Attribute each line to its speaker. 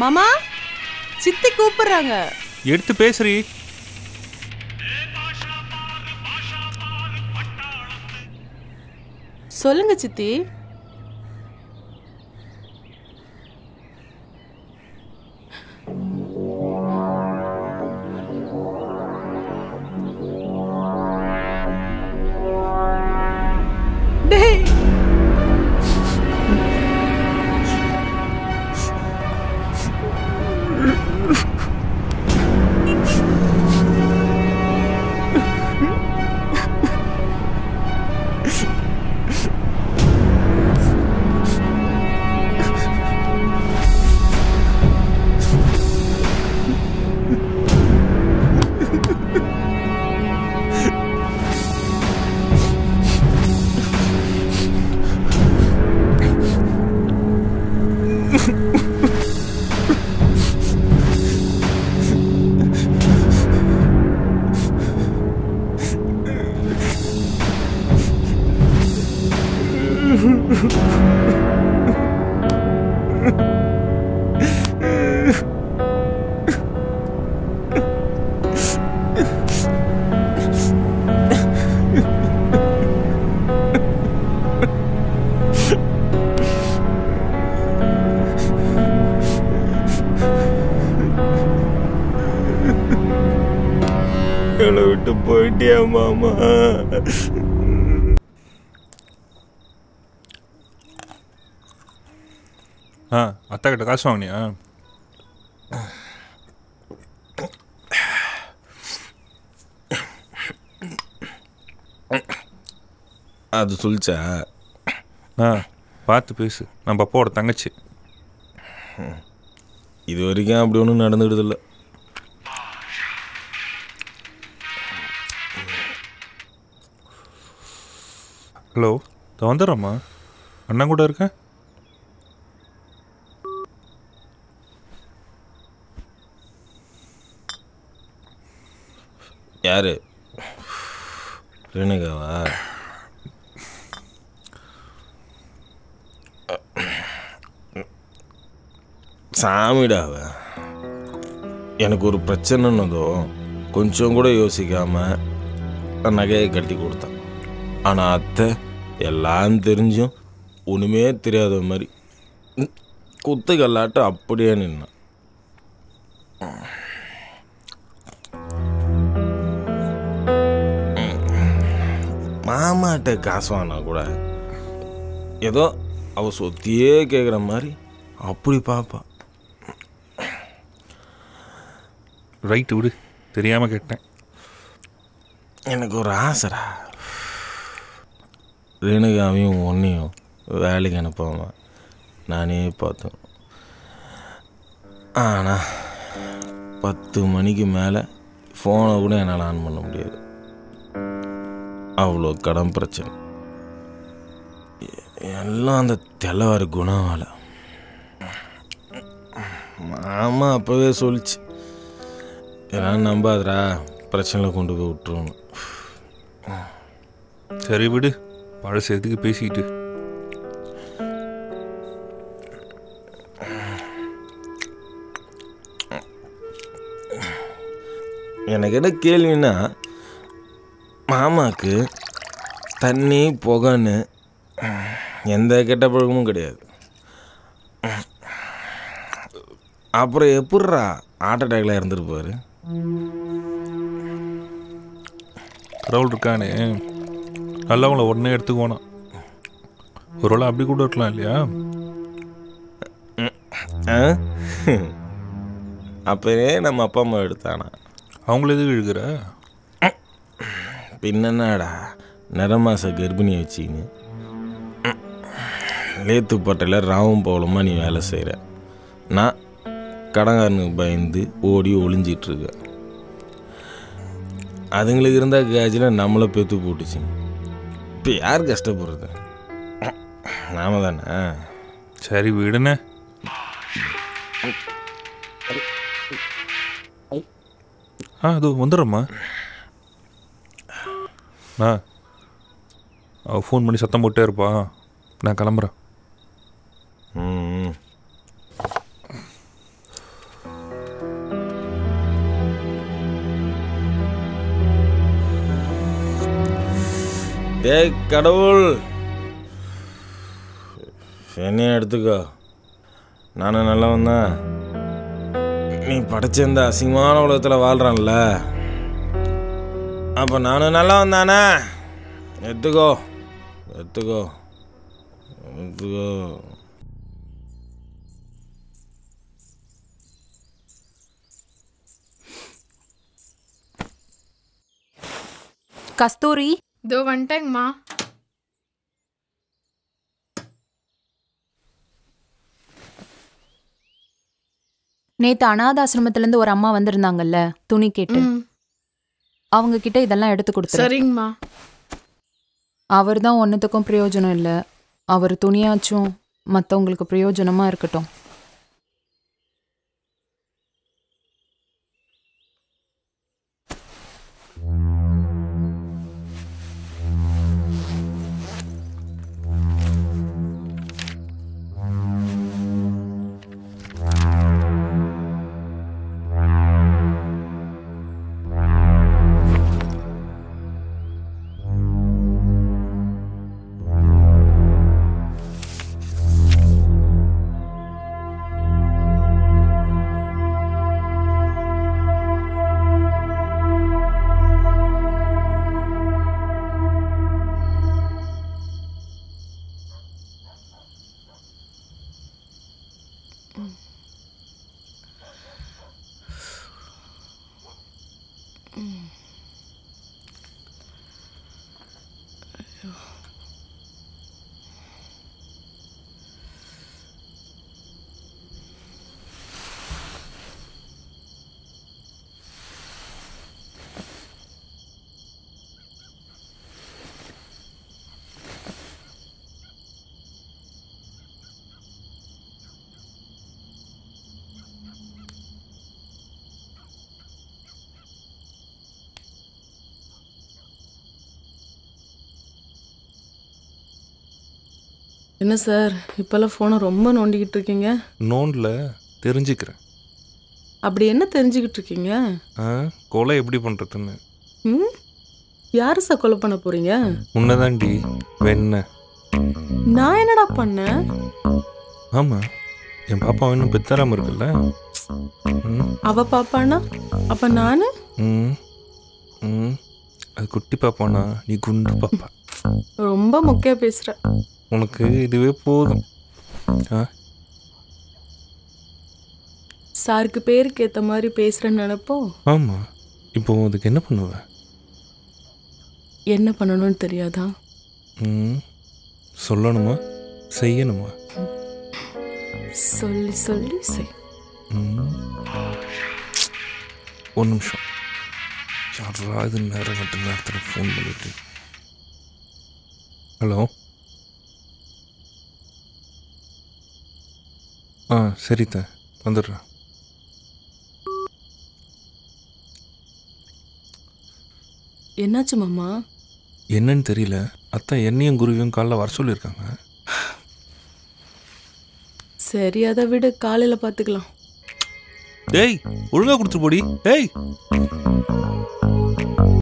Speaker 1: மாமா சித்தி கூப்பிடுறாங்க.
Speaker 2: எடுத்து பேசுறீ.
Speaker 1: சொல்லுங்க சித்தி. டேய்
Speaker 3: என்னை விட்டு போயிட்டியா மாமா?
Speaker 2: அத்தா கிட்ட காசு வாங்கினியா?
Speaker 3: அது சொல்லிச்சா?
Speaker 2: பார்த்து பேசு. நம்ம அப்பாவோட தங்கச்சி.
Speaker 3: இது வரைக்கும் அப்படி ஒன்றும் நடந்துக்கிட்டதில்லை.
Speaker 2: ஹலோ, வந்துடுறம்மா. அண்ணன் கூட இருக்கேன்.
Speaker 3: யாரு? ரேணுகாவா? சாமிடாவ. எனக்கு ஒரு பிரச்சனைன்னதோ கொஞ்சம் கூட யோசிக்காமல் நகையை கட்டி கொடுத்தான். ஆனால் அத்தை எல்லாம் தெரிஞ்சும் ஒன்றுமே தெரியாத மாதிரி குத்து கல்லாட்டு அப்படியே நின்னான். மாமாட்ட காசு வாங்கினா கூட ஏதோ அவள் சொத்தியே கேட்குற மாதிரி அப்படி பாப்பா.
Speaker 2: ரைட்டு விடு, தெரியாமல் கேட்டேன்.
Speaker 3: எனக்கு ஒரு ஆசைடா, ரேணுகாவையும் ஒன்றையும் வேலைக்கு அனுப்பாம நானே பார்த்தேன். ஆனால் 10 மணிக்கு மேலே ஃபோனை கூட என்னால் ஆன் பண்ண முடியாது. அவ்வளோ கடன் பிரச்சனை. எல்லாம் அந்த தெல்லவாறு குணவால. மாமா அப்போவே சொல்லிச்சு, எல்லாம் நம்பாதரா, பிரச்சனையில் கொண்டு போய் விட்டுருவோன்னு.
Speaker 2: சரி விடு, பழச எதுக்கு பேசிக்கிட்டு.
Speaker 3: எனக்கு என்ன கேள்வின்னா, மாமாவுக்கு தண்ணி புகைன்னு எந்த கெட்ட பழக்கமும் கிடையாது. அப்புறம் எப்பட்றா ஹார்ட் அட்டாக்ல இருந்துருப்பாரு?
Speaker 2: கடவுள் இருக்கானே, நல்லவங்கள உடனே எடுத்துக்கோனா. ஒரு வேளை அப்படி கூட இருக்கலாம் இல்லையா?
Speaker 3: அப்பவே நம்ம அப்பா அம்மா எடுத்தானா?
Speaker 2: அவங்கள எதுக்கு இழுக்கிற?
Speaker 3: பின்னடா நிறமாச கர்ப்பிணியை வச்சின்னு லேத்துப்பட்டையில் ராவும் போலமா நீ வேலை செய்கிற. நான் கடங்காரனுக்கு பயந்து ஓடி ஒளிஞ்சிட்ருக்கேன். அதுங்களுக்கு இருந்தால் கேஜில் நம்மளை பெற்று போட்டுச்சு. இப்போ யார் கஷ்டப்படுறது? நாம தானே.
Speaker 2: சரி விடுண்ணே. அது வந்துடுறம்மா. அவள் ஃபோன் பண்ணி சத்தம் போட்டே இருப்பா. நான் கிளம்புறேன்.
Speaker 3: டேய் கடவுள், என்னையும் எடுத்துக்கோ. நானும் நல்லவன் தான். நீ படைச்ச இந்த அசிங்கமான உலகத்தில் வாழ்கிறான்ல, அப்போ நானும் நல்லவன் தானே. எடுத்துக்கோ எடுத்துக்கோ எடுத்துக்கோ.
Speaker 4: கஸ்தூரி,
Speaker 5: இதோ வந்துட்டேங்கம்மா.
Speaker 4: நேத்து அனாதாசிரமத்திலேருந்து ஒரு அம்மா வந்திருந்தாங்கல்ல துணி கேட்டு, அவங்க கிட்ட இதெல்லாம் எடுத்து கொடுத்து.
Speaker 5: சரிங்கம்மா.
Speaker 4: அவர் தான் ஒன்றுத்துக்கும் பிரயோஜனம் இல்லை. அவர் துணியாச்சும் மற்றவங்களுக்கு பிரயோஜனமா இருக்கட்டும்.
Speaker 1: என்ன சார் இப்போல்லாம் ஃபோனை ரொம்ப நோண்டிக்கிட்டு இருக்கீங்க?
Speaker 2: நோண்டில் தெரிஞ்சுக்கிறேன்.
Speaker 1: அப்படி என்ன தெரிஞ்சுக்கிட்டு இருக்கீங்க?
Speaker 2: கொலை எப்படி பண்ணுறதுன்னு.
Speaker 1: ம், யாரு சார் கொலை பண்ண போறீங்க?
Speaker 2: உன்னதாண்டி வெண்ண.
Speaker 1: நான் என்னடா பண்ணேன்?
Speaker 2: ஆமாம், என் பாப்பா இன்னும் பெத்தராமல் இருக்குல்ல.
Speaker 1: அவ பாப்பானா அப்ப நானு?
Speaker 2: ம் ம் அது குட்டி பாப்பானா, நீ குண்டு பாப்பா.
Speaker 1: ரொம்ப மொக்கையா பேசுற.
Speaker 2: உனக்கு இதுவே போதும்.
Speaker 1: சாருக்கு பேருக்கு ஏற்ற மாதிரி பேசுறேன்னு நினைப்போம்.
Speaker 2: ஆமாம், இப்போ அதுக்கு என்ன பண்ணுவ?
Speaker 1: என்ன பண்ணணும்னு தெரியாதா?
Speaker 2: சொல்லணுமா செய்யணுமா?
Speaker 1: சொல்லி சொல்லி செய்.
Speaker 2: ஒரு நிமிஷம். யாராவது நேரம் கட்டு நேரத்தில் ஃபோன் பண்ணிட்டு. ஹலோ. சரித்த வந்துடுறேன்.
Speaker 1: என்னாச்சு மாமா?
Speaker 2: என்னன்னு தெரியல. அத்தை என்னையும் குருவியும் காலைல வர சொல்லியிருக்காங்க.
Speaker 1: சரி, அதை விட காலையில் பார்த்துக்கலாம்.
Speaker 2: டேய், ஒழுங்கா கொடுத்துட்டு போடி. டேய்.